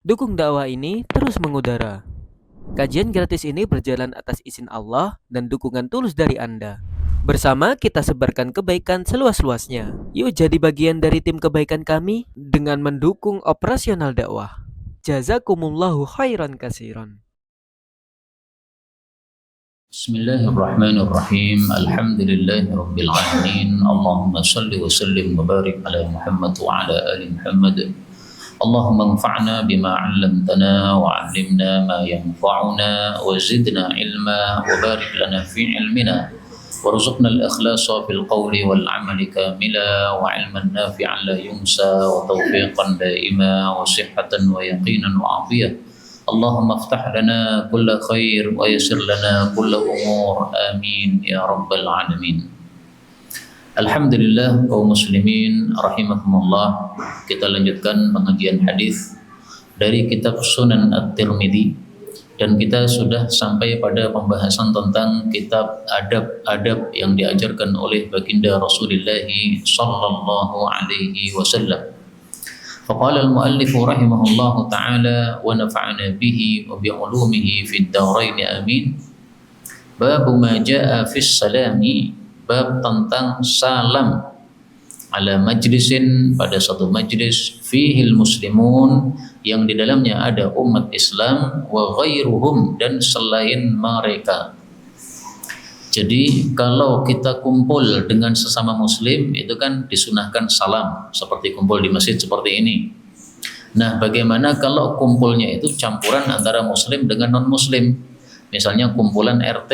Dukung dakwah ini terus mengudara. Kajian gratis ini berjalan atas izin Allah dan dukungan tulus dari Anda. Bersama kita sebarkan kebaikan seluas-luasnya. Yuk jadi bagian dari tim kebaikan kami dengan mendukung operasional dakwah. Jazakumullahu khairan kasiran. Bismillahirrahmanirrahim. Alhamdulillahirabbil alamin. Allahumma shalli wa sallim wa barik ala Muhammad wa ala ali Muhammad. Allahumma anfa'na bima 'allamtana wa 'allimna ma yanfa'una wa zidna ilma wa barik lana fi ilmina warzuqna al-ikhlasa fil qawli wal 'amali kamila wa 'ilman nafi'an la yunsa wa tawfiqan daima wa sihhatan wa yaqinan wa 'afiyah. Allahumma aftah lana kulla khair wa yassir lana kulla umur. Amin ya rabbal alamin. Alhamdulillah kaum muslimin rahimakumullah. Kita lanjutkan pengajian hadis dari kitab Sunan At-Tirmidzi dan kita sudah sampai pada pembahasan tentang kitab adab-adab yang diajarkan oleh baginda Rasulullah sallallahu alaihi wasallam. Faqala al-muallif rahimahullahu taala wa nafa'ana bihi wa bi 'ulumihi fid dharain amin. Bab ma jaa fis salami, bab tentang salam ala majlisin, pada satu majlis fihil muslimun, yang di dalamnya ada umat Islam, wa ghairuhum, dan selain mereka. Jadi kalau kita kumpul dengan sesama muslim itu kan disunahkan salam seperti kumpul di masjid seperti ini. Nah, bagaimana kalau kumpulnya itu campuran antara muslim dengan non muslim? Misalnya kumpulan RT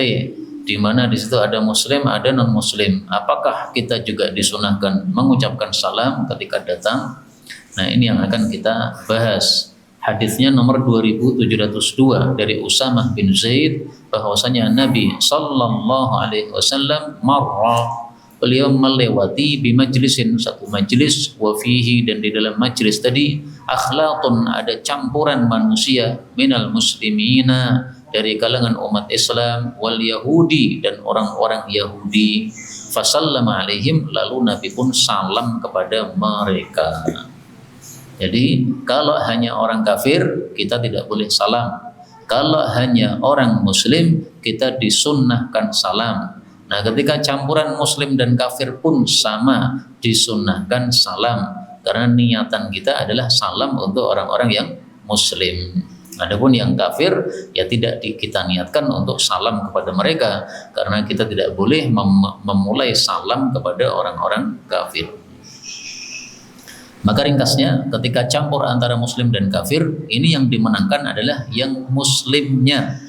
di mana di situ ada muslim, ada non muslim. Apakah kita juga disunahkan mengucapkan salam ketika datang? Nah, ini yang akan kita bahas. Hadisnya nomor 2702 dari Usamah bin Zaid, bahwasanya Nabi sallallahu alaihi wasallam marra, beliau melewati bi majlisin, satu majlis, wa fihi, dan di dalam majlis tadi akhlaqun, ada campuran manusia, minal muslimina, dari kalangan umat Islam, wal Yahudi, dan orang-orang Yahudi. Fasallama alaihim, lalu Nabi pun salam kepada mereka. Jadi kalau hanya orang kafir kita tidak boleh salam. Kalau hanya orang muslim kita disunnahkan salam. Nah, ketika campuran muslim dan kafir pun sama, disunnahkan salam, karena niatan kita adalah salam untuk orang-orang yang muslim. Adapun yang kafir ya tidak kita niatkan untuk salam kepada mereka, karena kita tidak boleh memulai salam kepada orang-orang kafir. Maka ringkasnya, ketika campur antara muslim dan kafir, ini yang dimenangkan adalah yang muslimnya.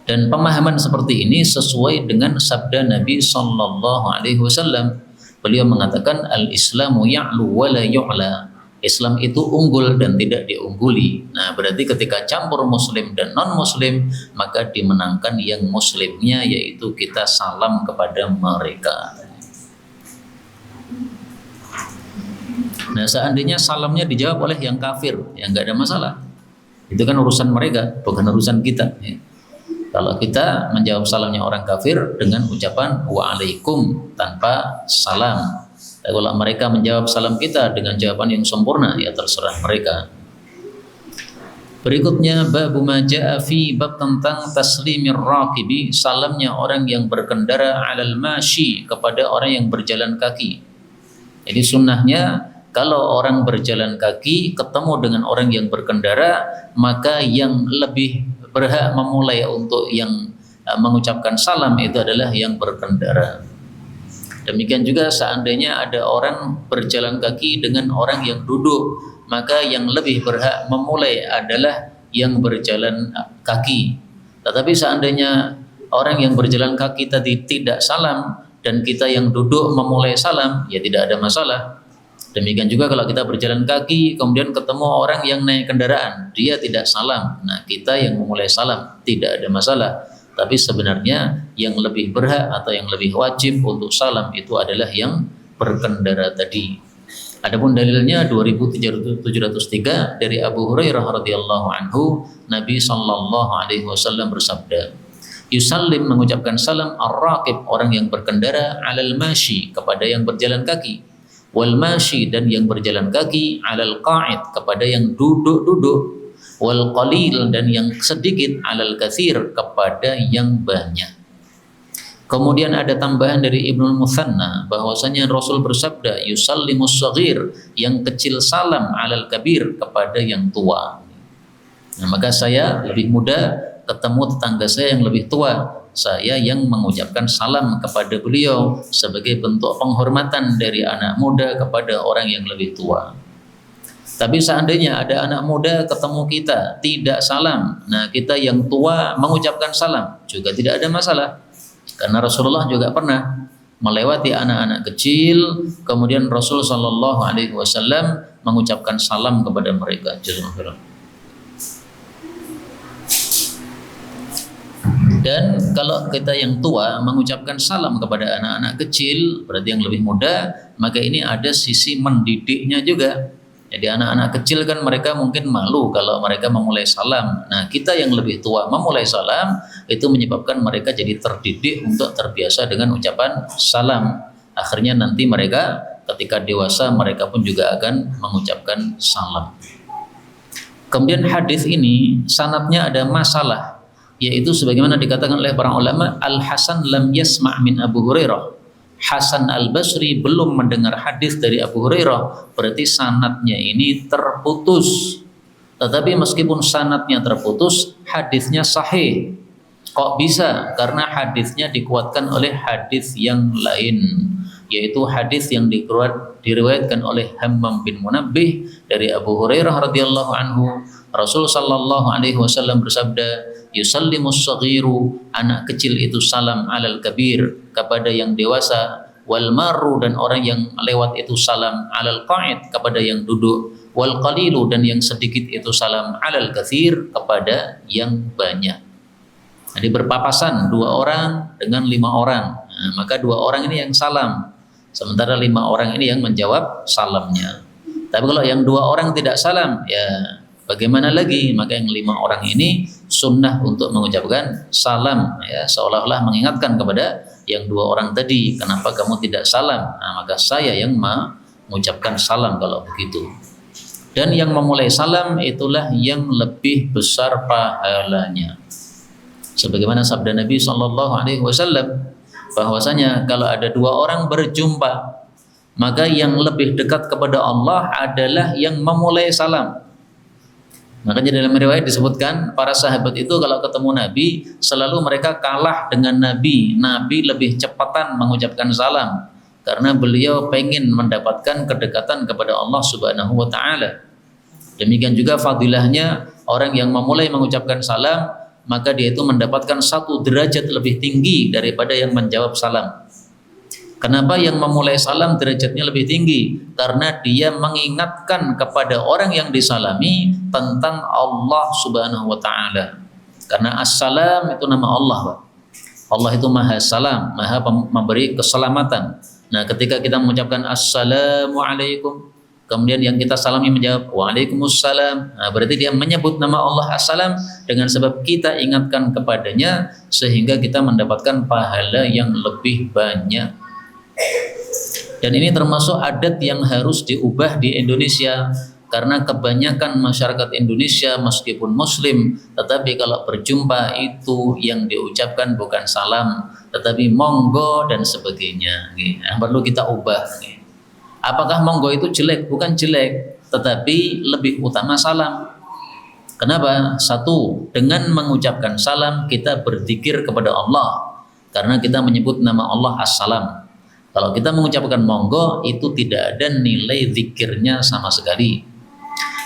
Dan pemahaman seperti ini sesuai dengan sabda Nabi sallallahu alaihi wasallam. Beliau mengatakan al-Islamu ya'lu wa la yu'la. Islam itu unggul dan tidak diungguli. Nah, berarti ketika campur muslim dan non muslim, maka dimenangkan yang muslimnya, yaitu kita salam kepada mereka. Nah, seandainya salamnya dijawab oleh yang kafir, ya nggak ada masalah. Itu kan urusan mereka, bukan urusan kita. Ya. Kalau kita menjawab salamnya orang kafir dengan ucapan waalaikum tanpa salam. Tapi kalau mereka menjawab salam kita dengan jawaban yang sempurna, ya terserah mereka. Berikutnya bab ma jaa fi, bab tentang taslimir raqibi, salamnya orang yang berkendara, alal mashi, kepada orang yang berjalan kaki. Jadi sunnahnya kalau orang berjalan kaki ketemu dengan orang yang berkendara, maka yang lebih berhak memulai untuk yang mengucapkan salam itu adalah yang berkendara. Demikian juga seandainya ada orang berjalan kaki dengan orang yang duduk, maka yang lebih berhak memulai adalah yang berjalan kaki. Tetapi seandainya orang yang berjalan kaki tadi tidak salam dan kita yang duduk memulai salam, ya tidak ada masalah. Demikian juga kalau kita berjalan kaki kemudian ketemu orang yang naik kendaraan, dia tidak salam, nah kita yang memulai salam, tidak ada masalah. Tapi sebenarnya yang lebih berhak atau yang lebih wajib untuk salam itu adalah yang berkendara tadi. Adapun dalilnya 2703 dari Abu Hurairah radhiyallahu anhu, Nabi sallallahu alaihi wasallam bersabda, yusallim, mengucapkan salam, ar-raqib, orang yang berkendara, alal mashi, kepada yang berjalan kaki, wal mashi, dan yang berjalan kaki, alal qa'id, kepada yang duduk-duduk. wal qalil, dan yang sedikit, alal katsir, kepada yang banyak. Kemudian ada tambahan dari Ibnu Mutsanna bahwasanya Rasul bersabda, yusallimus shaghir, yang kecil salam, alal kabir, kepada yang tua. Nah, maka saya lebih muda ketemu tetangga saya yang lebih tua, saya yang mengucapkan salam kepada beliau sebagai bentuk penghormatan dari anak muda kepada orang yang lebih tua. Tapi seandainya ada anak muda ketemu kita tidak salam, nah kita yang tua mengucapkan salam juga tidak ada masalah. Karena Rasulullah juga pernah melewati anak-anak kecil, kemudian Rasul Shallallahu Alaihi Wasallam mengucapkan salam kepada mereka. Dan kalau kita yang tua mengucapkan salam kepada anak-anak kecil, berarti yang lebih muda, maka ini ada sisi mendidiknya juga. Jadi anak-anak kecil kan mereka mungkin malu kalau mereka memulai salam. Nah, kita yang lebih tua memulai salam, itu menyebabkan mereka jadi terdidik untuk terbiasa dengan ucapan salam. Akhirnya nanti mereka ketika dewasa mereka pun juga akan mengucapkan salam. Kemudian hadis ini sanadnya ada masalah, yaitu sebagaimana dikatakan oleh para ulama, Al-Hasan lam yasma' min Abu Hurairah. Hasan Al-Basri belum mendengar hadis dari Abu Hurairah, berarti sanadnya ini terputus. Tetapi meskipun sanadnya terputus, hadisnya sahih. Kok bisa? Karena hadisnya dikuatkan oleh hadis yang lain, yaitu hadis yang diriwayatkan oleh Hammam bin Munabbih dari Abu Hurairah radhiyallahu anhu. Rasul sallallahu alaihi wasallam bersabda, yusallimus saghiru, anak kecil itu salam alal kabir, kepada yang dewasa, wal marru, dan orang yang lewat itu salam alal qa'id, kepada yang duduk, wal qalilu, dan yang sedikit itu salam alal katsir, kepada yang banyak. Jadi berpapasan 2 orang dengan 5 orang. Nah, maka 2 orang ini yang salam, sementara 5 orang ini yang menjawab salamnya. Tapi kalau yang 2 orang tidak salam, ya bagaimana lagi? Maka yang 5 orang ini sunnah untuk mengucapkan salam, ya, seolah-olah mengingatkan kepada yang 2 orang tadi, kenapa kamu tidak salam? Nah, maka saya yang mengucapkan salam kalau begitu. Dan yang memulai salam itulah yang lebih besar pahalanya. Sebagaimana sabda Nabi Shallallahu Alaihi Wasallam bahwasanya kalau ada 2 orang berjumpa, maka yang lebih dekat kepada Allah adalah yang memulai salam. Makanya dalam riwayat disebutkan para sahabat itu kalau ketemu Nabi selalu mereka kalah dengan Nabi. Nabi lebih cepatan mengucapkan salam karena beliau pengen mendapatkan kedekatan kepada Allah Subhanahu wa taala. Demikian juga fadilahnya orang yang memulai mengucapkan salam, maka dia itu mendapatkan 1 derajat lebih tinggi daripada yang menjawab salam. Kenapa yang memulai salam derajatnya lebih tinggi? Karena dia mengingatkan kepada orang yang disalami tentang Allah Subhanahu wa taala. Karena as-salam itu nama Allah, Pak. Allah itu Maha Salam, Maha memberi keselamatan. Nah, ketika kita mengucapkan assalamualaikum, kemudian yang kita salami menjawab waalaikumsalam, nah, berarti dia menyebut nama Allah as-salam dengan sebab kita ingatkan kepadanya sehingga kita mendapatkan pahala yang lebih banyak. Dan ini termasuk adat yang harus diubah di Indonesia, karena kebanyakan masyarakat Indonesia meskipun muslim, tetapi kalau berjumpa itu yang diucapkan bukan salam tetapi monggo dan sebagainya. Yang perlu kita ubah. Apakah monggo itu jelek? Bukan jelek, tetapi lebih utama salam. Kenapa? 1, dengan mengucapkan salam kita berzikir kepada Allah, karena kita menyebut nama Allah as-salam. Kalau kita mengucapkan monggo, itu tidak ada nilai zikirnya sama sekali.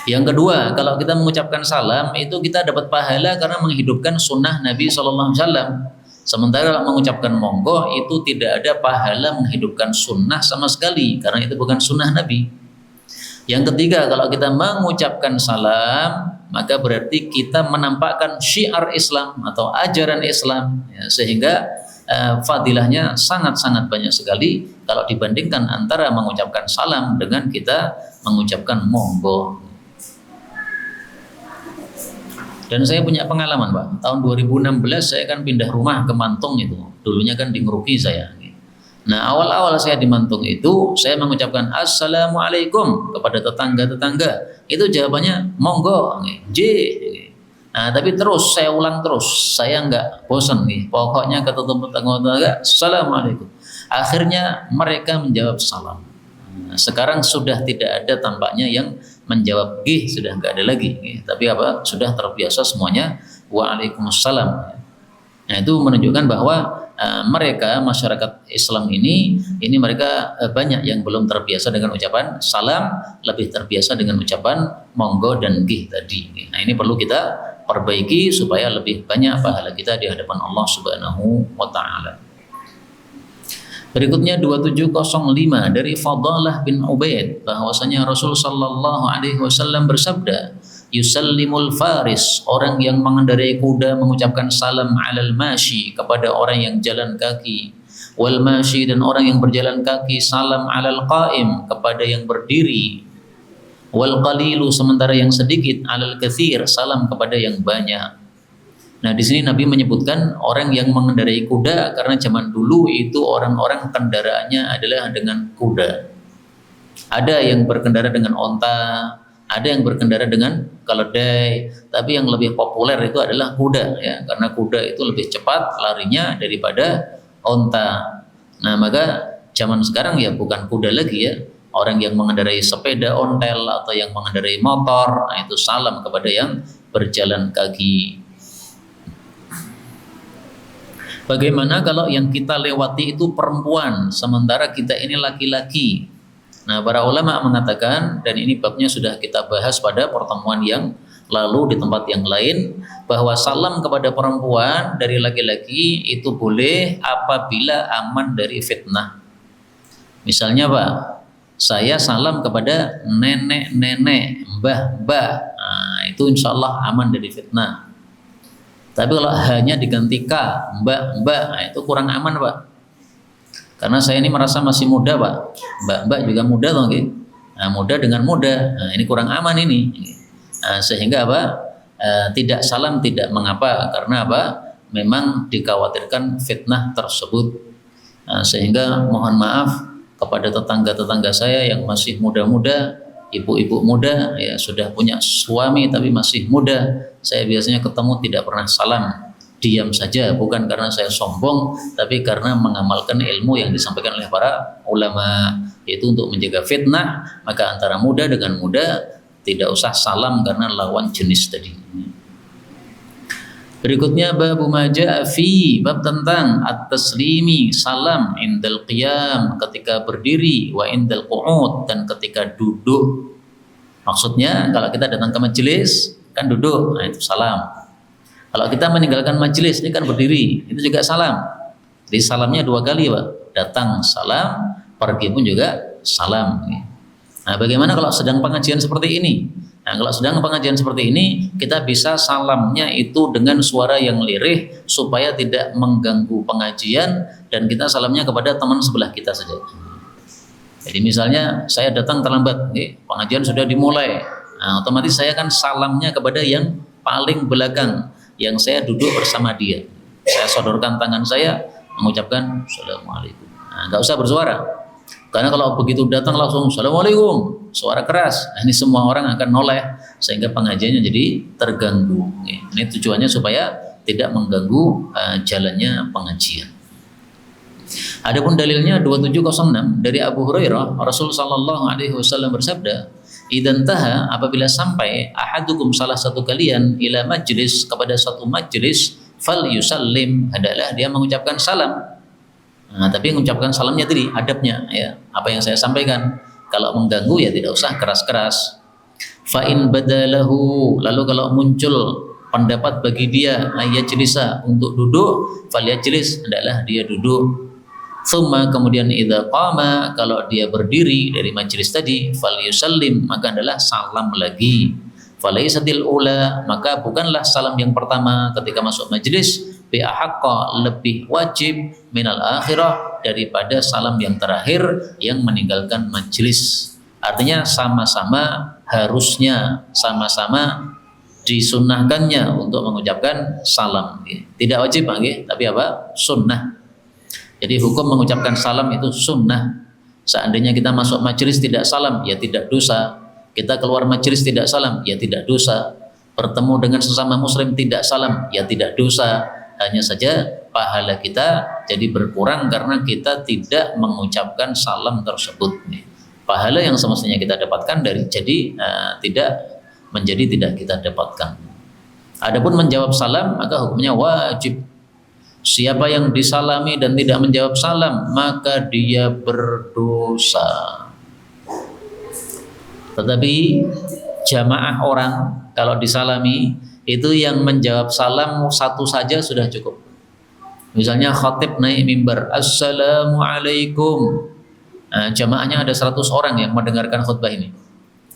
Yang kedua, kalau kita mengucapkan salam, itu kita dapat pahala karena menghidupkan sunnah Nabi SAW. Sementara kalau mengucapkan monggo, itu tidak ada pahala menghidupkan sunnah sama sekali, karena itu bukan sunnah Nabi. Yang ketiga, kalau kita mengucapkan salam, maka berarti kita menampakkan syiar Islam atau ajaran Islam, ya, sehingga fadilahnya sangat-sangat banyak sekali kalau dibandingkan antara mengucapkan salam dengan kita mengucapkan monggo. Dan saya punya pengalaman, Pak. Tahun 2016 saya kan pindah rumah ke Mantung itu. Dulunya kan di Ngeruki saya. Nah, awal-awal saya di Mantung itu saya mengucapkan assalamualaikum kepada tetangga-tetangga. Itu jawabannya monggo, J. Nah, tapi terus saya ulang terus, saya nggak bosan nih. Pokoknya ketemu tetangga, assalamualaikum. Akhirnya mereka menjawab salam. Nah, sekarang sudah tidak ada tampaknya yang menjawab gih, sudah nggak ada lagi. Tapi apa? Sudah terbiasa semuanya waalaikumsalam. Nah, itu menunjukkan bahwa mereka masyarakat Islam ini mereka banyak yang belum terbiasa dengan ucapan salam, lebih terbiasa dengan ucapan monggo dan gih tadi. Nah, ini perlu kita perbaiki supaya lebih banyak pahala kita di hadapan Allah Subhanahu wa taala. Berikutnya 2705 dari Fadalah bin Ubaid bahwasanya Rasul sallallahu alaihi wasallam bersabda, yusallimul faris, orang yang mengendarai kuda mengucapkan salam alal mashi, kepada orang yang jalan kaki, wal mashi, dan orang yang berjalan kaki salam alal qaim, kepada yang berdiri, wal qalilu, sementara yang sedikit, alal katsir, salam kepada yang banyak. Nah, di sini Nabi menyebutkan orang yang mengendarai kuda karena zaman dulu itu orang-orang kendaraannya adalah dengan kuda. Ada yang berkendara dengan onta, ada yang berkendara dengan keledai, tapi yang lebih populer itu adalah kuda, ya, karena kuda itu lebih cepat larinya daripada onta. Nah, maka zaman sekarang ya bukan kuda lagi, ya, orang yang mengendarai sepeda ontel atau yang mengendarai motor, nah itu salam kepada yang berjalan kaki. Bagaimana kalau yang kita lewati itu perempuan, sementara kita ini laki-laki? Nah, para ulama mengatakan, dan ini babnya sudah kita bahas pada pertemuan yang lalu di tempat yang lain, bahwa salam kepada perempuan dari laki-laki itu boleh apabila aman dari fitnah. Misalnya, Pak, saya salam kepada nenek-nenek, mbah-mbah, nah, itu insya Allah aman dari fitnah. Tapi kalau hanya diganti K, mbak-mbak, nah itu kurang aman, Pak. Karena saya ini merasa masih muda, Pak. Mbak-mbak juga muda, toh, gitu. Nah, muda dengan muda, nah, ini kurang aman ini. Nah, sehingga apa? Tidak salam tidak mengapa, karena apa? Memang dikhawatirkan fitnah tersebut. Nah, sehingga mohon maaf kepada tetangga-tetangga saya yang masih muda-muda, ibu-ibu muda, ya sudah punya suami tapi masih muda, saya biasanya ketemu tidak pernah salam, diam saja, bukan karena saya sombong, tapi karena mengamalkan ilmu yang disampaikan oleh para ulama, yaitu untuk menjaga fitnah. Maka antara muda dengan muda tidak usah salam karena lawan jenis tadi. Berikutnya bab maja'a fi, bab tentang at-taslimi, salam indal qiyam, ketika berdiri, wa indal qu'ud, dan ketika duduk. Maksudnya kalau kita datang ke majelis kan duduk, nah itu salam. Kalau kita meninggalkan majelis ini kan berdiri, itu juga salam. Jadi salamnya dua kali, Pak. Datang salam, pergi pun juga salam. Nah, bagaimana kalau sedang pengajian seperti ini? Nah, kalau sedang pengajian seperti ini, kita bisa salamnya itu dengan suara yang lirih supaya tidak mengganggu pengajian, dan kita salamnya kepada teman sebelah kita saja. Jadi misalnya saya datang terlambat, pengajian sudah dimulai, nah, otomatis saya kan salamnya kepada yang paling belakang, yang saya duduk bersama dia. Saya sodorkan tangan saya, mengucapkan Assalamualaikum. Nah, nggak usah bersuara. Karena kalau begitu datang langsung Assalamualaikum, suara keras, ini semua orang akan noleh sehingga pengajiannya jadi terganggu. Ini tujuannya supaya tidak mengganggu jalannya pengajian. Adapun dalilnya 2706 dari Abu Hurairah, Rasul sallallahu alaihi wasallam bersabda, "Idzan taha, apabila sampai ahadukum salah satu kalian ila majlis, kepada satu majlis, fal yusallim, adalah dia mengucapkan salam." Nah, tapi mengucapkan salamnya tadi adabnya, ya, apa yang saya sampaikan. Kalau mengganggu ya tidak usah keras-keras. Fa in badalahu, lalu kalau muncul pendapat bagi dia ayajlisa, untuk duduk, falyajlis, hendaklah dia duduk. Tsumma, kemudian idza qama, kalau dia berdiri dari majelis tadi, falyusallim, maka adalah salam lagi. Falaisatil ula, maka bukanlah salam yang pertama ketika masuk majelis, bi ahaqqa, lebih wajib, minal akhirah, daripada salam yang terakhir yang meninggalkan majelis. Artinya sama-sama harusnya, sama-sama disunnahkannya untuk mengucapkan salam. Tidak wajib, tapi apa? Sunnah. Jadi hukum mengucapkan salam itu sunnah. Seandainya kita masuk majelis tidak salam, ya tidak dosa. Kita keluar majelis tidak salam, ya tidak dosa. bertemu dengan sesama muslim tidak salam, ya tidak dosa, hanya saja pahala kita jadi berkurang karena kita tidak mengucapkan salam tersebut. Pahala yang semestinya kita dapatkan tidak kita dapatkan. Adapun menjawab salam maka hukumnya wajib. Siapa yang disalami dan tidak menjawab salam maka dia berdosa. Tetapi jamaah orang kalau disalami itu yang menjawab salam satu saja sudah cukup. Misalnya khatib naik mimbar, Assalamualaikum. Nah, jamaahnya ada 100 orang yang mendengarkan khutbah ini.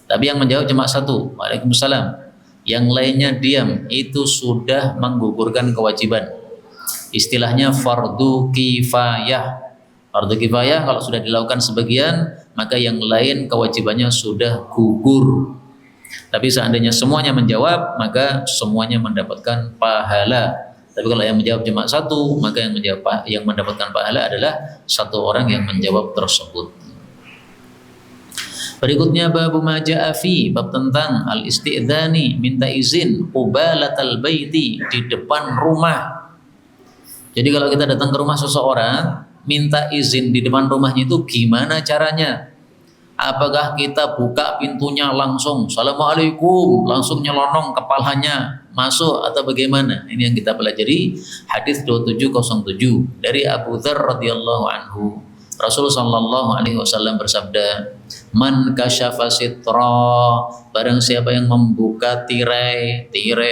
Tapi yang menjawab cuma satu, Waalaikumsalam. Yang lainnya diam, itu sudah menggugurkan kewajiban. Istilahnya fardu kifayah. Fardu kifayah kalau sudah dilakukan sebagian, maka yang lain kewajibannya sudah gugur. Tapi seandainya semuanya menjawab, maka semuanya mendapatkan pahala. Tapi kalau yang menjawab cuma satu, maka yang mendapatkan pahala adalah satu orang yang menjawab tersebut. Berikutnya babu ma jaa fi, bab tentang al-isti'dzani, minta izin qubalatal baiti, di depan rumah. Jadi kalau kita datang ke rumah seseorang, minta izin di depan rumahnya itu gimana caranya? Apakah kita buka pintunya langsung, Assalamualaikum, langsung nyelonong kepalanya masuk atau bagaimana? Ini yang kita pelajari hadis 2707 dari Abu Dzar radhiyallahu anhu. Rasul sallallahu alaihi wasallam bersabda, "Man kasyafa sitra," barang siapa yang membuka tirai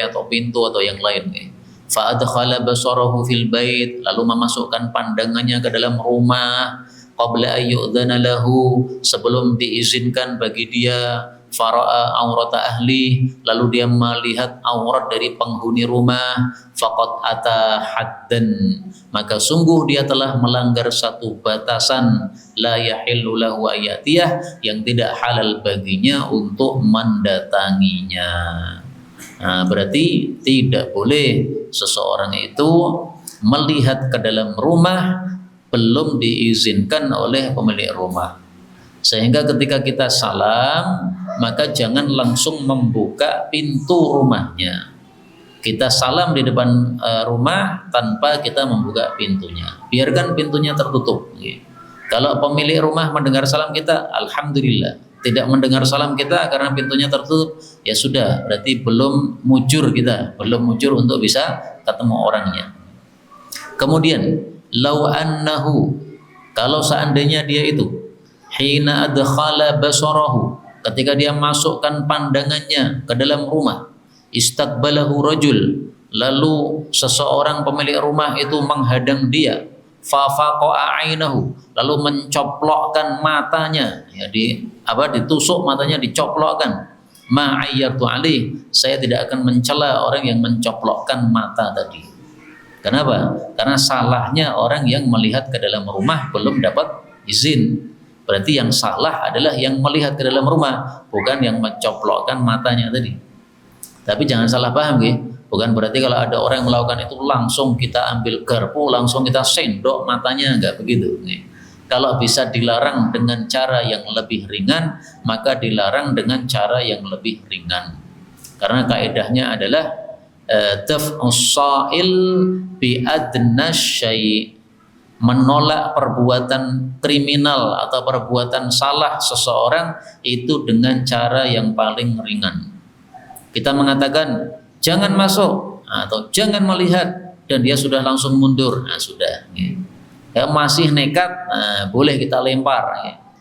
atau pintu atau yang lain, fa adkhala basarahu fil bait, lalu memasukkan pandangannya ke dalam rumah, qabla ayyudzana lahu, sebelum diizinkan bagi dia, fara'a aurata ahli, lalu dia melihat aurat dari penghuni rumah, faqad ata haddan, maka sungguh dia telah melanggar satu batasan, la yahillu lahu ayatiyah, yang tidak halal baginya untuk mendatanginya. Nah, berarti tidak boleh seseorang itu melihat ke dalam rumah belum diizinkan oleh pemilik rumah. Sehingga ketika kita salam, maka jangan langsung membuka pintu rumahnya. Kita salam di depan rumah tanpa kita membuka pintunya. Biarkan pintunya tertutup. Kalau pemilik rumah mendengar salam kita, alhamdulillah. Tidak mendengar salam kita karena pintunya tertutup, ya sudah, berarti belum mujur kita, belum mujur untuk bisa ketemu orangnya. Kemudian, lau annahu, kalau seandainya dia itu hina adkhala basarahu, ketika dia masukkan pandangannya ke dalam rumah, istaqbalahu rajul, lalu seseorang pemilik rumah itu menghadang dia, fa faqa'a ainahu, lalu mencoplokkan matanya, ya ditusuk matanya, dicoplokkan, ma ayyatu alih, saya tidak akan mencela orang yang mencoplokkan mata tadi. Kenapa? Karena salahnya orang yang melihat ke dalam rumah belum dapat izin. Berarti yang salah adalah yang melihat ke dalam rumah, bukan yang mencoplokkan matanya tadi. Tapi jangan salah paham, bukan berarti kalau ada orang yang melakukan itu langsung kita ambil garpu, langsung kita sendok matanya, enggak begitu. Kalau bisa dilarang dengan cara yang lebih ringan, maka dilarang dengan cara yang lebih ringan. Karena kaidahnya adalah daf'us sa'il bi adna syai', menolak perbuatan kriminal atau perbuatan salah seseorang itu dengan cara yang paling ringan. Kita mengatakan jangan masuk atau jangan melihat dan dia sudah langsung mundur, sudah. Ya, masih nekat, boleh kita lempar,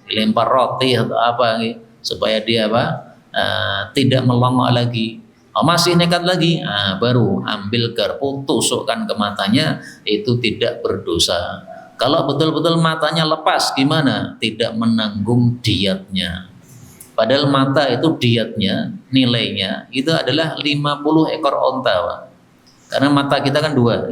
lempar roti atau apa, supaya dia tidak melongok lagi. Masih nekat lagi, baru ambil garpu tusukkan ke matanya, itu tidak berdosa. Kalau betul-betul matanya lepas gimana? Tidak menanggung diatnya. Padahal mata itu diatnya, nilainya itu adalah 50 ekor onta, Pak. Karena mata kita kan dua,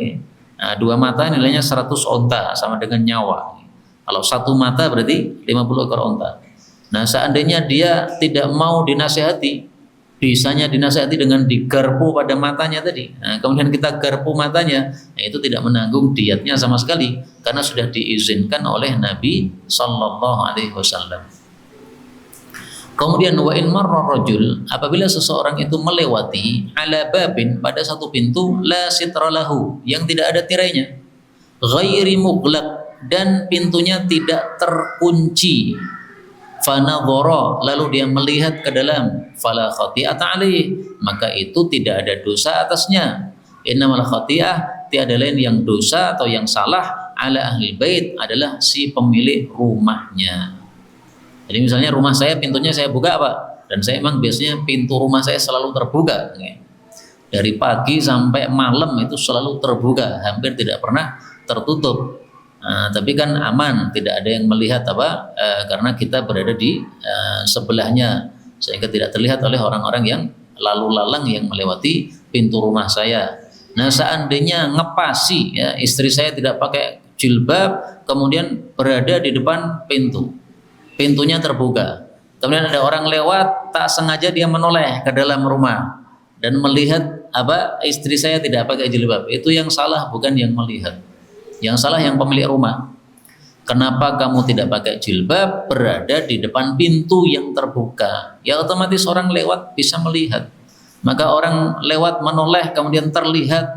dua mata nilainya 100 onta, sama dengan nyawa. Kalau satu mata berarti 50 ekor onta. Nah, seandainya dia tidak mau dinasihati, bisanya dinasihati dengan digarpu pada matanya tadi. Nah, kemudian kita garpu matanya, itu tidak menanggung diatnya sama sekali karena sudah diizinkan oleh Nabi Sallallahu Alaihi Wasallam. Kemudian wa in marra rajul, apabila seseorang itu melewati ala babin pada satu pintu la sitra lahu, yang tidak ada tirainya, ghairi mughlaq, dan pintunya tidak terkunci, fanadhara, lalu dia melihat ke dalam, fala khati'ata alaih, maka itu tidak ada dosa atasnya. Innamal khati'ah, tiada lain yang dosa atau yang salah, ala ahli bait, adalah si pemilik rumahnya. Jadi misalnya rumah saya pintunya saya buka Pak, dan saya emang biasanya pintu rumah saya selalu terbuka, dari pagi sampai malam itu selalu terbuka, hampir tidak pernah tertutup. Tapi kan aman, tidak ada yang melihat karena kita berada di sebelahnya, sehingga tidak terlihat oleh orang-orang yang lalu lalang yang melewati pintu rumah saya. Nah, seandainya ngepasi, ya, istri saya tidak pakai jilbab, kemudian berada di depan pintunya terbuka, kemudian ada orang lewat, tak sengaja dia menoleh ke dalam rumah dan melihat istri saya tidak pakai jilbab, itu yang salah bukan yang melihat, yang salah yang pemilik rumah. Kenapa kamu tidak pakai jilbab berada di depan pintu yang terbuka? Ya otomatis orang lewat bisa melihat. Maka orang lewat menoleh kemudian terlihat,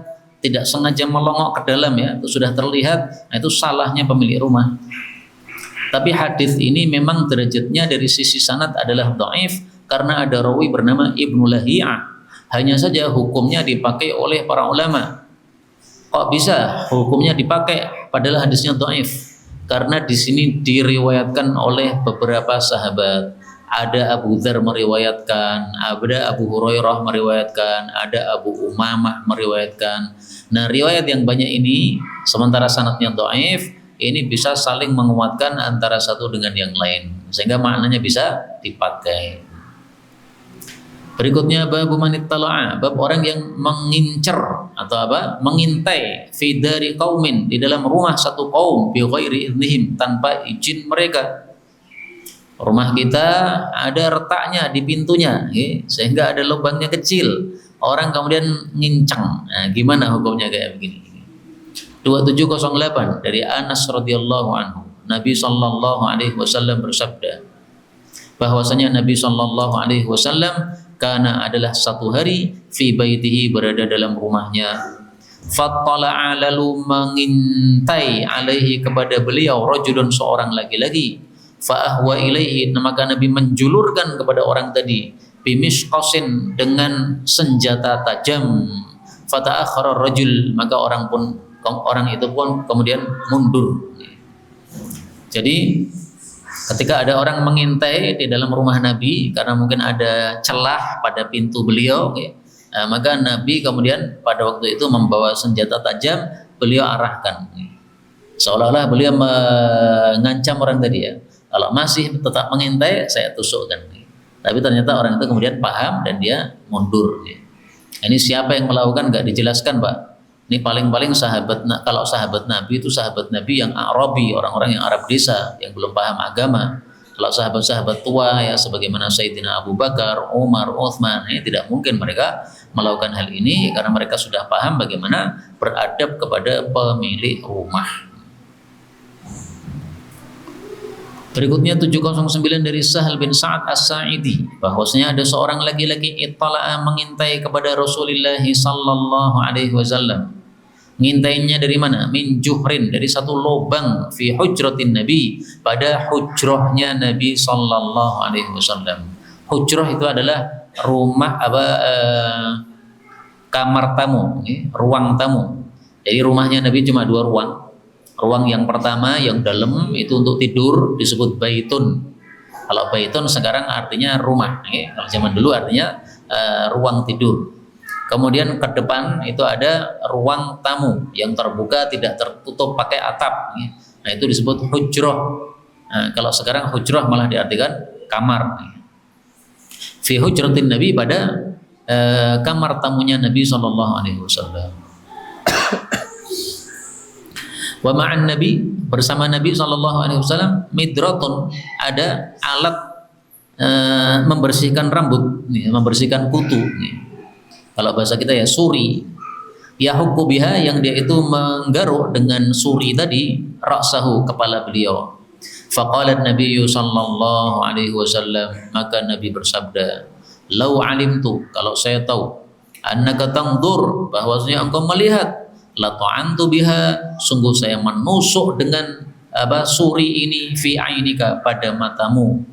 tidak sengaja melongok ke dalam, ya, itu sudah terlihat, nah itu salahnya pemilik rumah. Tapi hadis ini memang derajatnya dari sisi sanad adalah dhaif karena ada rawi bernama Ibnu Lahiyah. Hanya saja hukumnya dipakai oleh para ulama. Kok bisa hukumnya dipakai padahal hadisnya dhaif? Karena di sini diriwayatkan oleh beberapa sahabat. Ada Abu Dzar meriwayatkan, ada Abu Hurairah meriwayatkan, ada Abu Umamah meriwayatkan. Nah, riwayat yang banyak ini sementara sanadnya dhaif, ini bisa saling menguatkan antara satu dengan yang lain, sehingga maknanya bisa dipakai. Berikutnya bab manittala'a, bab orang yang mengincer atau mengintai fi dari qaumin, di dalam rumah satu kaum, bi ghairi idznihim, tanpa izin mereka. Rumah kita ada retaknya di pintunya, sehingga ada lubangnya kecil, orang kemudian ngincang. Nah, gimana hukumnya kayak begini? 2708 dari Anas radhiyallahu anhu, Nabi sallallahu alaihi wasallam bersabda bahwasanya Nabi sallallahu alaihi wasallam karena adalah satu hari fi baitihi, berada dalam rumahnya, fattala'a, lalu mengintai alaihi, kepada beliau, rajulun, seorang laki-laki, fa ahwa ilaihi, maka Nabi menjulurkan kepada orang tadi, bimishqasin, dengan senjata tajam, fata'akhkhara rajul, maka orang itu pun kemudian mundur. Jadi ketika ada orang mengintai di dalam rumah Nabi karena mungkin ada celah pada pintu beliau, maka Nabi kemudian pada waktu itu membawa senjata tajam, beliau arahkan, seolah-olah beliau mengancam orang tadi, ya, kalau masih tetap mengintai saya tusukkan. Tapi ternyata orang itu kemudian paham dan dia mundur. Ini siapa yang melakukan nggak dijelaskan, Pak. Ini paling-paling kalau sahabat Nabi itu sahabat Nabi yang Arabi, orang-orang yang Arab desa yang belum paham agama. Kalau sahabat-sahabat tua, ya, sebagaimana Sayyidina Abu Bakar, Umar, Uthman, ini tidak mungkin mereka melakukan hal ini karena mereka sudah paham bagaimana beradab kepada pemilik rumah. Berikutnya 709 dari Sahal bin Sa'ad As-Sa'idi, bahwasanya ada seorang laki-laki ittala'a, mengintai kepada Rasulullah sallallahu alaihi wasallam. Ngintainya dari mana? Min juhrin, dari satu lubang, fi hujratin Nabi, pada hujrahnya Nabi sallallahu alaihi wasallam. Hujrah itu adalah rumah kamar tamu, ruang tamu. Jadi rumahnya Nabi cuma 2 ruang. Ruang yang pertama yang dalam itu untuk tidur disebut baitun. Kalau baitun sekarang artinya rumah, kalau zaman dulu artinya ruang tidur. Kemudian ke depan itu ada ruang tamu yang terbuka, tidak tertutup pakai atap. Nah, itu disebut hujrah. Nah, kalau sekarang hujrah malah diartikan kamar. Fi hujratin Nabi, pada kamar tamunya Nabi sallallahu alaihi wasallam. Wa ma'an Nabi, bersama Nabi sallallahu alaihi wasallam, midratun, ada alat membersihkan rambut, membersihkan kutu. Kalau bahasa kita ya suri. Yahukku biha, yang dia itu menggaruk dengan suri tadi, ra'sahu, kepala beliau. Faqala Nabi sallallahu alaihi wasallam, maka Nabi bersabda, "Lau alimtu, kalau saya tahu, annaka tangdur, bahwasanya engkau melihat, la ta'antu biha, sungguh saya menusuk dengan suri ini fi ainika, pada matamu,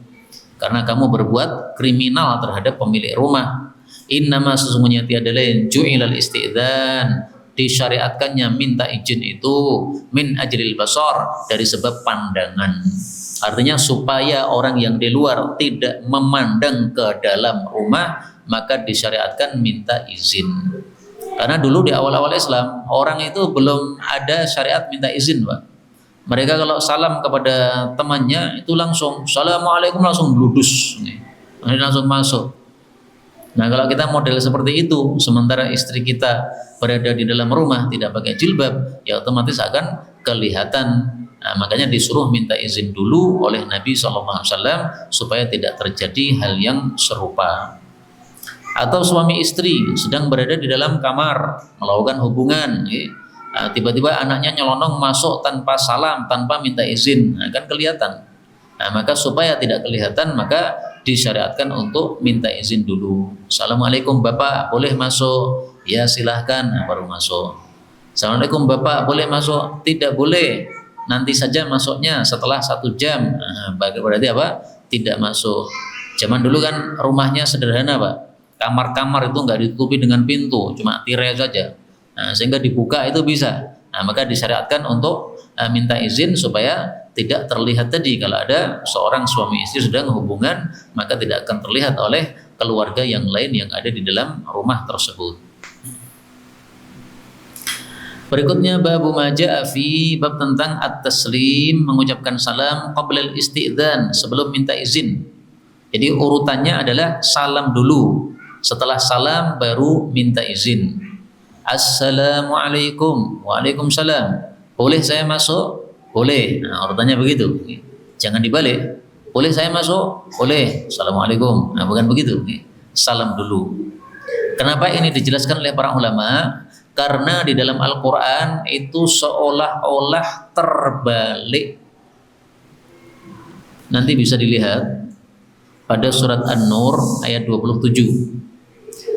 karena kamu berbuat kriminal terhadap pemilik rumah. Innama, sesungguhnya tiada lain, ju'ilal isti'dzan, disyariatkannya minta izin itu min ajlil basar, dari sebab pandangan. Artinya supaya orang yang di luar tidak memandang ke dalam rumah, maka disyariatkan minta izin. Karena dulu di awal-awal Islam, orang itu belum ada syariat minta izin, Pak. Mereka kalau salam kepada temannya itu langsung Assalamualaikum, langsung bludus, langsung masuk. Nah, kalau kita model seperti itu, sementara istri kita berada di dalam rumah tidak pakai jilbab, ya otomatis akan kelihatan. Nah, makanya disuruh minta izin dulu oleh Nabi SAW supaya tidak terjadi hal yang serupa. Atau suami istri sedang berada di dalam kamar melakukan hubungan, tiba-tiba anaknya nyelonong masuk tanpa salam, tanpa minta izin, kan kelihatan. Nah, maka supaya tidak kelihatan, maka disyariatkan untuk minta izin dulu. Assalamualaikum Bapak, boleh masuk? Ya silahkan, baru masuk. Assalamualaikum Bapak, boleh masuk? Tidak boleh, nanti saja masuknya setelah 1 jam. Berarti apa? Tidak masuk. Zaman dulu kan rumahnya sederhana, Pak. Kamar-kamar itu nggak ditutupi dengan pintu, cuma tirai saja. Sehingga dibuka itu bisa. Maka disyariatkan untuk minta izin supaya tidak terlihat tadi kalau ada seorang suami istri sedang hubungan, maka tidak akan terlihat oleh keluarga yang lain yang ada di dalam rumah tersebut. Berikutnya babu maja'a fi, bab tentang at-taslim, mengucapkan salam qabla al-isti'dzan, sebelum minta izin. Jadi urutannya adalah salam dulu, setelah salam baru minta izin. Assalamualaikum, waalaikumsalam, boleh saya masuk? Boleh. Nah, urutannya begitu. Jangan dibalik. Boleh saya masuk? Boleh. Assalamualaikum. Nah, bukan begitu. Salam dulu. Kenapa ini dijelaskan oleh para ulama? Karena di dalam Al-Quran itu seolah-olah terbalik. Nanti bisa dilihat pada surat An-Nur ayat 27.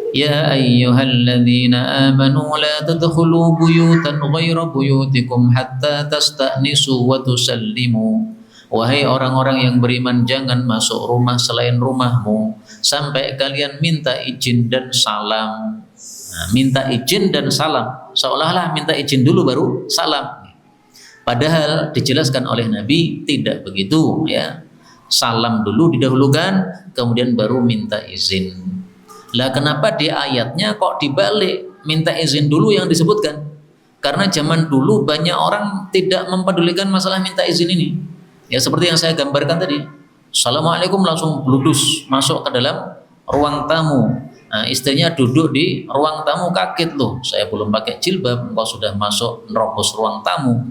Ya ayyuhalladzina amanu la tadkhulu buyutan ghaira buyutikum hatta tasta'nisu wa tusallimu. Wahai orang-orang yang beriman, jangan masuk rumah selain rumahmu sampai kalian minta izin dan salam. Nah, minta izin dan salam, seolah-olah minta izin dulu baru salam. Padahal dijelaskan oleh Nabi tidak begitu, ya. Salam dulu didahulukan, kemudian baru minta izin. Lah kenapa di ayatnya kok dibalik, minta izin dulu yang disebutkan? Karena zaman dulu banyak orang tidak mempedulikan masalah minta izin ini. Ya seperti yang saya gambarkan tadi. Assalamualaikum, langsung bludus masuk ke dalam ruang tamu. Nah, istrinya duduk di ruang tamu, kaget, loh saya belum pakai jilbab, engkau sudah masuk nerobos ruang tamu.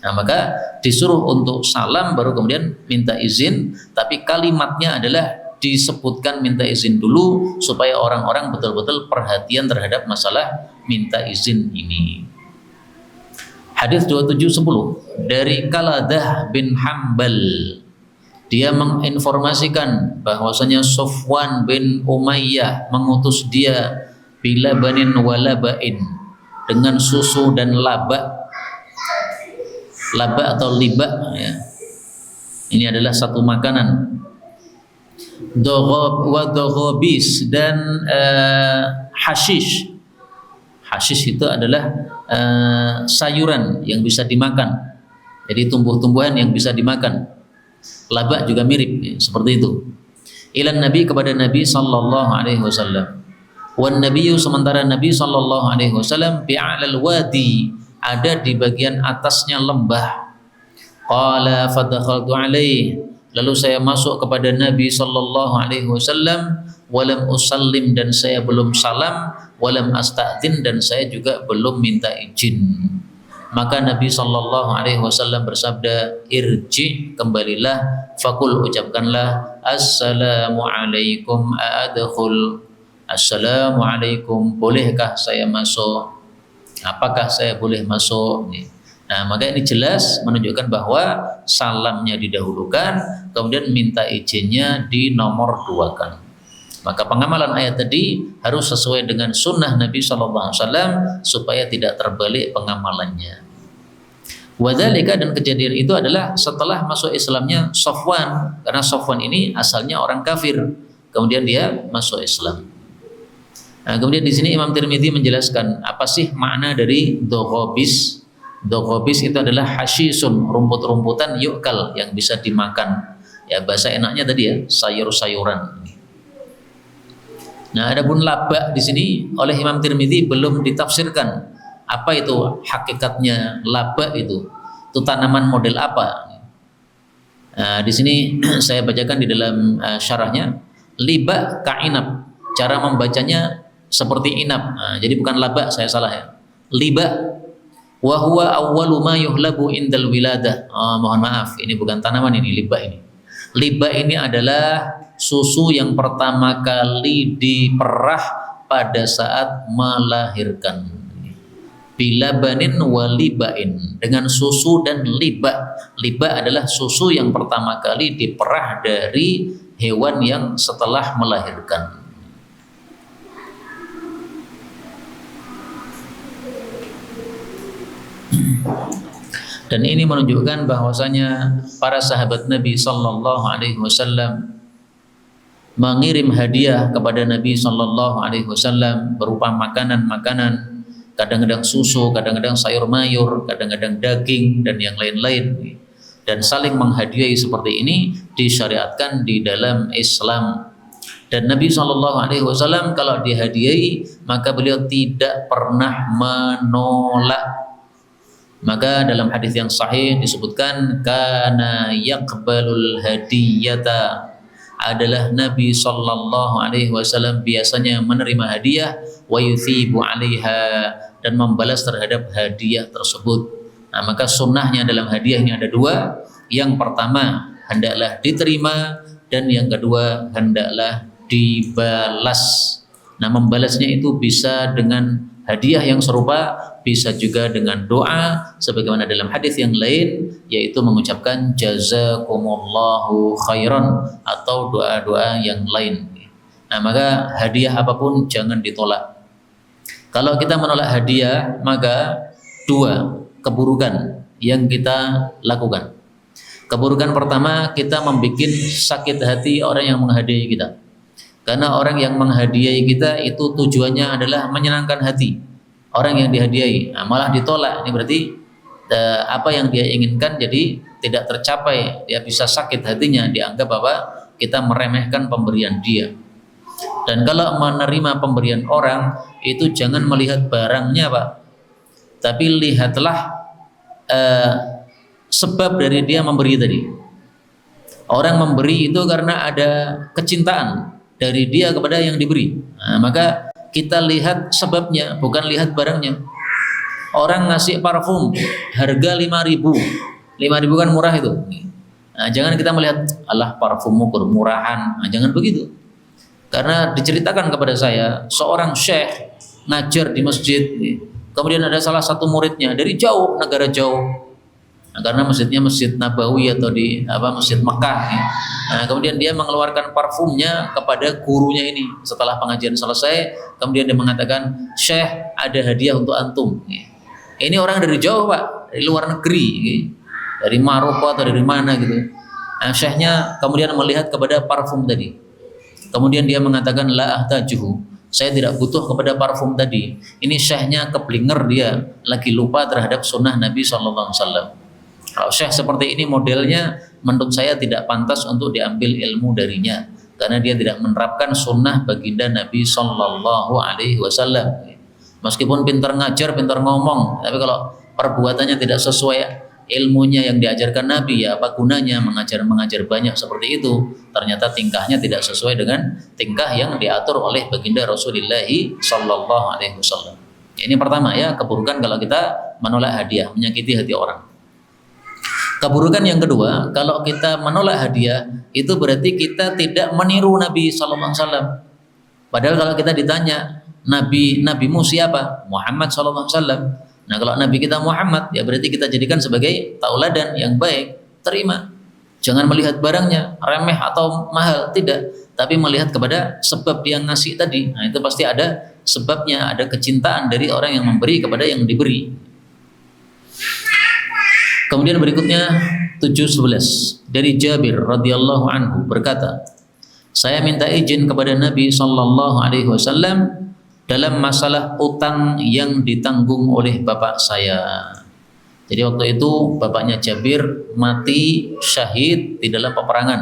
Nah, maka disuruh untuk salam baru kemudian minta izin, tapi kalimatnya adalah disebutkan minta izin dulu supaya orang-orang betul-betul perhatian terhadap masalah minta izin ini. Hadis 2710 dari Qaladah bin Hambal, dia menginformasikan bahwasanya Sofwan bin Umayyah mengutus dia bilabanin walabain, dengan susu dan laba. Laba atau liba, ya. Ini adalah satu makanan. Dogobis dan hashish. Hashish itu adalah sayuran yang bisa dimakan. Jadi tumbuh-tumbuhan yang bisa dimakan. Laba juga mirip, seperti itu. Ilan Nabi, kepada Nabi sallallahu alaihi wasallam. Wan nabiyyu, sementara Nabi sallallahu alaihi wasallam bi'alal wadi, ada di bagian atasnya lembah. Qala fadakhaltu alaihi, lalu saya masuk kepada Nabi sallallahu alaihi wasallam, walam usallim, dan saya belum salam, walam asta'dzin, dan saya juga belum minta izin. Maka Nabi sallallahu alaihi wasallam bersabda, irji, kembalilah, fakul, ucapkanlah, assalamu alaikum a'adkhul, assalamu alaikum, bolehkah saya masuk? Apakah saya boleh masuk? Nah, maka ini jelas menunjukkan bahwa salamnya didahulukan, kemudian minta izinnya dinomor duakan. Maka pengamalan ayat tadi harus sesuai dengan sunnah Nabi SAW supaya tidak terbalik pengamalannya. Wadzalika, dan kejadian itu adalah setelah masuk Islamnya Safwan, karena Safwan ini asalnya orang kafir, kemudian dia masuk Islam. Nah, kemudian di sini Imam Tirmidzi menjelaskan apa sih makna dari doghobis. Doghobis itu adalah hasyisun, rumput-rumputan yukal yang bisa dimakan. Ya, bahasa enaknya tadi ya, sayur-sayuran. Nah, adapun laba di sini oleh Imam Tirmidzi belum ditafsirkan. Apa itu hakikatnya laba itu? Itu tanaman model apa? Nah, di sini saya bacakan di dalam syarahnya, liba ka'inab. Cara membacanya seperti inab. Nah, jadi bukan laba, saya salah ya. Liba wa huwa awwalu ma yuhlabu indal wiladah. Mohon maaf, ini bukan tanaman ini, liba ini. Liba ini adalah susu yang pertama kali diperah pada saat melahirkan. Bilabanin walibain, dengan susu dan liba. Liba adalah susu yang pertama kali diperah dari hewan yang setelah melahirkan. Dan ini menunjukkan bahwasanya para sahabat Nabi Sallallahu Alaihi Wasallam mengirim hadiah kepada Nabi Sallallahu Alaihi Wasallam berupa makanan-makanan, kadang-kadang susu, kadang-kadang sayur mayur, kadang-kadang daging dan yang lain-lain. Dan saling menghadiahi seperti ini disyariatkan di dalam Islam. Dan Nabi Sallallahu Alaihi Wasallam kalau dihadiahi maka beliau tidak pernah menolak. Maka dalam hadis yang sahih disebutkan kana yaqbalul hadiyata, adalah Nabi Sallallahu Alaihi Wasallam biasanya menerima hadiah wa yuthibu 'alaiha, dan membalas terhadap hadiah tersebut. Nah, maka sunnahnya dalam hadiah ini ada dua. Yang pertama hendaklah diterima, dan yang kedua hendaklah dibalas. Nah, membalasnya itu bisa dengan hadiah yang serupa, bisa juga dengan doa sebagaimana dalam hadis yang lain, yaitu mengucapkan jazakumullahu khairan atau doa-doa yang lain. Nah, maka hadiah apapun jangan ditolak. Kalau kita menolak hadiah, maka dua keburukan yang kita lakukan. Keburukan pertama, kita membuat sakit hati orang yang menghadiahi kita. Karena orang yang menghadiahi kita itu tujuannya adalah menyenangkan hati orang yang dihadiahi. Nah, malah ditolak, ini berarti apa yang dia inginkan jadi tidak tercapai. Dia bisa sakit hatinya, dianggap apa? Kita meremehkan pemberian dia. Dan kalau menerima pemberian orang itu jangan melihat barangnya, Pak, tapi lihatlah sebab dari dia memberi tadi. Orang memberi itu karena ada kecintaan dari dia kepada yang diberi. Nah, maka kita lihat sebabnya, bukan lihat barangnya. Orang ngasih parfum harga 5.000. 5.000 kan murah itu. Nah, jangan kita melihat alah parfummu bermurahan. Nah, jangan begitu. Karena diceritakan kepada saya seorang syekh ngajar di masjid. Kemudian ada salah satu muridnya dari jauh, negara jauh. Nah, karena masjidnya Masjid Nabawi atau di Masjid Mekah. Nah, kemudian dia mengeluarkan parfumnya kepada gurunya ini. Setelah pengajian selesai, kemudian dia mengatakan, "Syekh, ada hadiah untuk antum." Ini orang dari jauh, Pak, dari luar negeri, dari Maroko atau dari mana gitu. Nah, syekhnya kemudian melihat kepada parfum tadi. Kemudian dia mengatakan, "La ahtajuhu." Saya tidak butuh kepada parfum tadi. Ini syekhnya keblinger, dia lagi lupa terhadap sunnah Nabi SAW. Kalau syekh seperti ini modelnya, menurut saya tidak pantas untuk diambil ilmu darinya, karena dia tidak menerapkan sunnah baginda Nabi Sallallahu Alaihi Wasallam. Meskipun pintar ngajar, pintar ngomong, tapi kalau perbuatannya tidak sesuai ilmunya yang diajarkan Nabi, ya apa gunanya mengajar banyak seperti itu? Ternyata tingkahnya tidak sesuai dengan tingkah yang diatur oleh baginda Rasulullah Sallallahu Alaihi Wasallam. Ini pertama ya, keburukan kalau kita menolak hadiah, menyakiti hati orang. Keburukan yang kedua, kalau kita menolak hadiah, itu berarti kita tidak meniru Nabi SAW. Padahal kalau kita ditanya, nabimu siapa? Muhammad SAW. Nah, kalau Nabi kita Muhammad, ya berarti kita jadikan sebagai tauladan yang baik. terima. Jangan melihat barangnya remeh atau mahal, tidak, tapi melihat kepada sebab dia ngasih tadi. Nah, itu pasti ada sebabnya, ada kecintaan dari orang yang memberi kepada yang diberi. Kemudian berikutnya 7:11 dari Jabir radhiyallahu anhu berkata, saya minta izin kepada Nabi sallallahu alaihi wasallam dalam masalah utang yang ditanggung oleh bapak saya. Jadi waktu itu bapaknya Jabir mati syahid di dalam peperangan.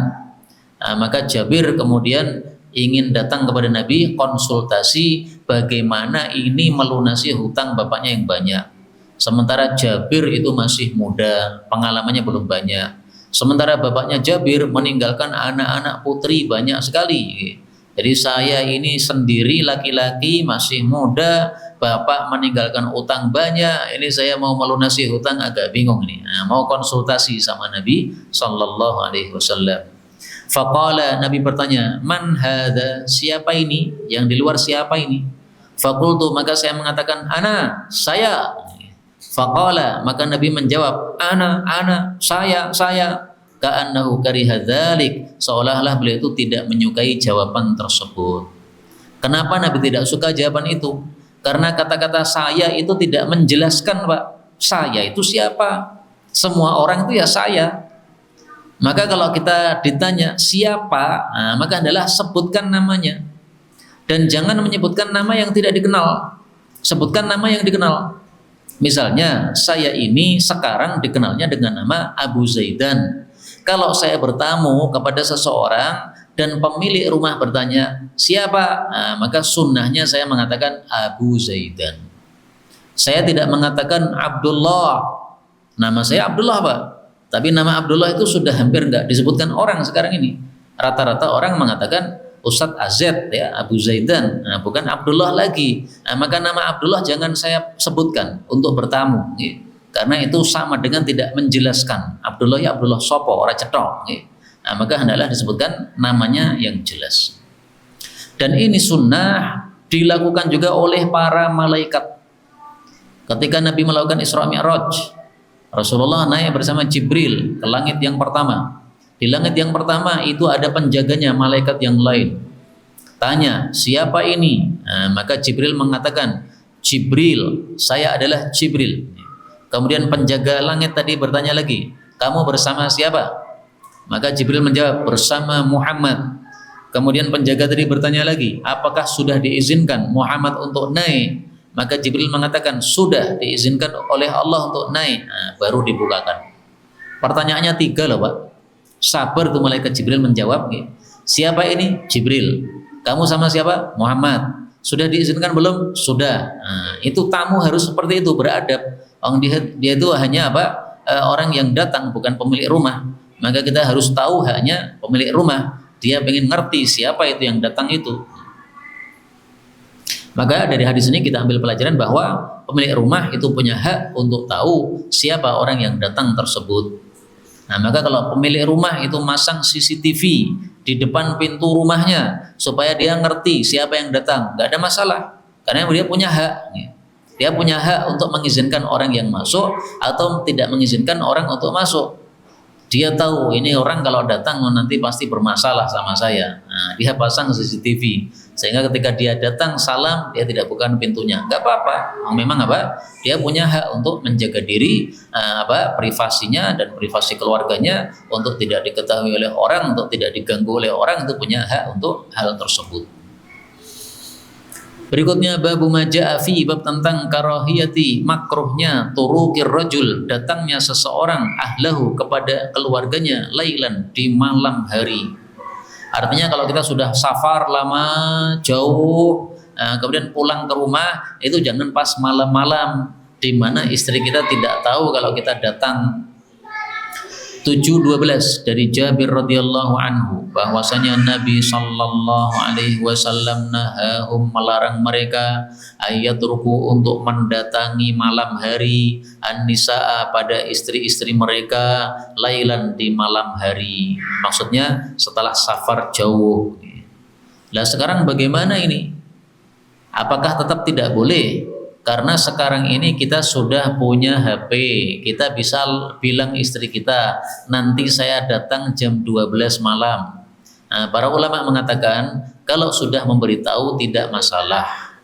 Nah, maka Jabir kemudian ingin datang kepada Nabi konsultasi bagaimana ini melunasi hutang bapaknya yang banyak. Sementara Jabir itu masih muda, pengalamannya belum banyak. Sementara bapaknya Jabir meninggalkan anak-anak putri banyak sekali. Jadi saya ini sendiri laki-laki masih muda, bapak meninggalkan utang banyak. Ini saya mau melunasi hutang agak bingung nih. Nah, mau konsultasi sama Nabi sallallahu alaihi wasallam. Faqala, Nabi bertanya, "Man hadza? Siapa ini? Yang di luar siapa ini?" Faqultu, maka saya mengatakan, "Ana, saya." Faqala, maka Nabi menjawab, "Ana, saya." Ka'annahu kariha dzalik, seolah-olah beliau itu tidak menyukai jawaban tersebut. Kenapa Nabi tidak suka jawaban itu? Karena kata-kata saya itu tidak menjelaskan, Pak. Saya itu siapa? Semua orang itu ya saya. Maka kalau kita ditanya siapa, nah, maka adalah sebutkan namanya. Dan jangan menyebutkan nama yang tidak dikenal. Sebutkan nama yang dikenal. Misalnya saya ini sekarang dikenalnya dengan nama Abu Zaidan. Kalau saya bertamu kepada seseorang dan pemilik rumah bertanya siapa, nah, maka sunnahnya saya mengatakan Abu Zaidan. Saya tidak mengatakan Abdullah. Nama saya Abdullah, Pak. Tapi nama Abdullah itu sudah hampir enggak disebutkan orang sekarang ini. Rata-rata orang mengatakan Ustadz AZ, ya, Abu Zaidan, nah, bukan Abdullah lagi. Nah, maka nama Abdullah jangan saya sebutkan untuk bertamu, ya. Karena itu sama dengan tidak menjelaskan. Abdullah ya Abdullah sopo, ora cetok. Nah, maka hendaklah disebutkan namanya yang jelas. Dan ini sunnah dilakukan juga oleh para malaikat. Ketika Nabi melakukan Isra Mi'raj, Rasulullah naik bersama Jibril ke langit yang pertama. Di langit yang pertama itu ada penjaganya, malaikat yang lain. Tanya, siapa ini? Nah, maka Jibril mengatakan, Jibril, saya adalah Jibril. Kemudian penjaga langit tadi bertanya lagi, kamu bersama siapa? Maka Jibril menjawab, bersama Muhammad. Kemudian penjaga tadi bertanya lagi, apakah sudah diizinkan Muhammad untuk naik? Maka Jibril mengatakan, sudah diizinkan oleh Allah untuk naik. Nah, baru dibukakan. Pertanyaannya 3 loh, Pak. Sabar tuh malaikat Jibril menjawab, siapa ini? Jibril. Kamu sama siapa? Muhammad. Sudah diizinkan belum? Sudah. Nah, itu tamu harus seperti itu, beradab. Dia itu hanya apa? Orang yang datang, bukan pemilik rumah. Maka kita harus tahu hanya pemilik rumah. Dia pengen ngerti siapa itu yang datang itu. Maka dari hadis ini kita ambil pelajaran bahwa pemilik rumah itu punya hak untuk tahu siapa orang yang datang tersebut. Nah, maka kalau pemilik rumah itu masang CCTV di depan pintu rumahnya supaya dia ngerti siapa yang datang, nggak ada masalah. Karena dia punya hak. Dia punya hak untuk mengizinkan orang yang masuk atau tidak mengizinkan orang untuk masuk. Dia tahu ini orang kalau datang nanti pasti bermasalah sama saya. Nah, dia pasang CCTV sehingga ketika dia datang salam dia tidak bukan pintunya. Enggak apa-apa. Memang apa? Dia punya hak untuk menjaga diri privasinya dan privasi keluarganya untuk tidak diketahui oleh orang, untuk tidak diganggu oleh orang, itu punya hak untuk hal tersebut. Berikutnya babu maja'a fi, bab tentang karahiyati, makruhnya turukir rajul, datangnya seseorang ahlahu kepada keluarganya lailan, di malam hari. Artinya kalau kita sudah safar lama jauh, kemudian pulang ke rumah itu jangan pas malam-malam di mana istri kita tidak tahu kalau kita datang. 7:12 dari Jabir radhiyallahu anhu bahwasanya Nabi sallallahu alaihi wasallam nahahum, melarang mereka ayatruku untuk mendatangi malam hari an-nisaa pada istri-istri mereka lailan, di malam hari. Maksudnya setelah safar jauh. Lah sekarang bagaimana ini? Apakah tetap tidak boleh? Karena sekarang ini kita sudah punya HP, kita bisa bilang istri kita, nanti saya datang jam 12 malam. Nah, para ulama mengatakan kalau sudah memberitahu tidak masalah.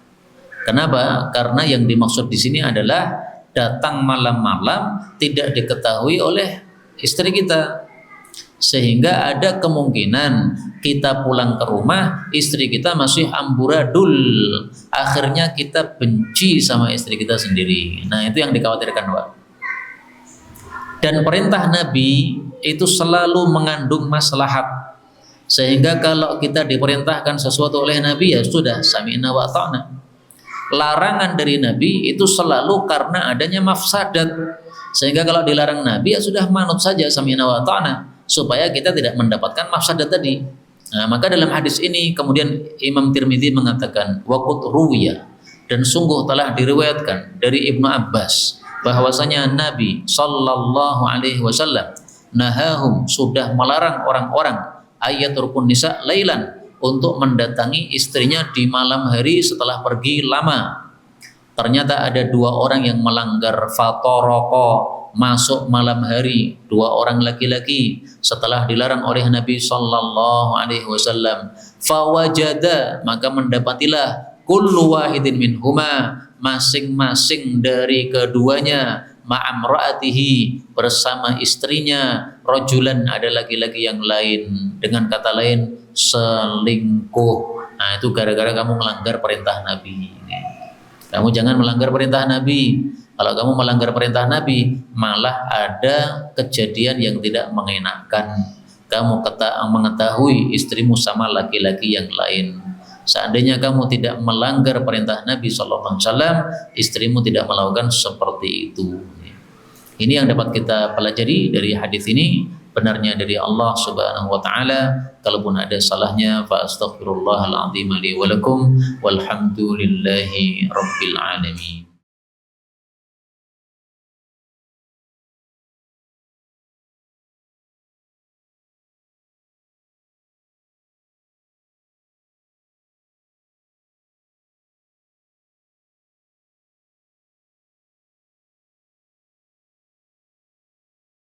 Kenapa? Karena yang dimaksud di sini adalah datang malam-malam tidak diketahui oleh istri kita. Sehingga ada kemungkinan kita pulang ke rumah, istri kita masih amburadul. Akhirnya kita benci sama istri kita sendiri. Nah, itu yang dikhawatirkan, Pak. Dan perintah Nabi itu selalu mengandung maslahat. Sehingga kalau kita diperintahkan sesuatu oleh Nabi, ya sudah, sami'na wa ata'na. Larangan dari Nabi itu selalu karena adanya mafsadat. Sehingga kalau dilarang Nabi, ya sudah manut saja, sami'na wa ata'na, supaya kita tidak mendapatkan mafsadat tadi. Nah, maka dalam hadis ini kemudian Imam Tirmidzi mengatakan waqut ruwiya, dan sungguh telah diriwayatkan dari Ibnu Abbas bahwasanya Nabi sallallahu alaihi wasallam nahahum, sudah melarang orang-orang ayaturkun nisa lailan, untuk mendatangi istrinya di malam hari setelah pergi lama. Ternyata ada dua orang yang melanggar, fatoroko, masuk malam hari, dua orang laki-laki setelah dilarang oleh Nabi sallallahu alaihi wasallam. Fawajada, maka mendapatilah kullu wahidin minhuma, masing-masing dari keduanya, ma'amra'atihi, bersama istrinya, rajulan, ada laki-laki yang lain, dengan kata lain selingkuh. Nah, itu gara-gara kamu melanggar perintah Nabi. Kamu jangan melanggar perintah Nabi. Kalau kamu melanggar perintah Nabi, malah ada kejadian yang tidak mengenakan. Kamu mengetahui istrimu sama laki-laki yang lain. Seandainya kamu tidak melanggar perintah Nabi SAW, istrimu tidak melakukan seperti itu. Ini yang dapat kita pelajari dari hadis ini. Benarnya dari Allah Subhanahu wa taala. Kalaupun ada salahnya, fa astaghfirullahal azim li wa lakum, walhamdulillahi rabbil alamin.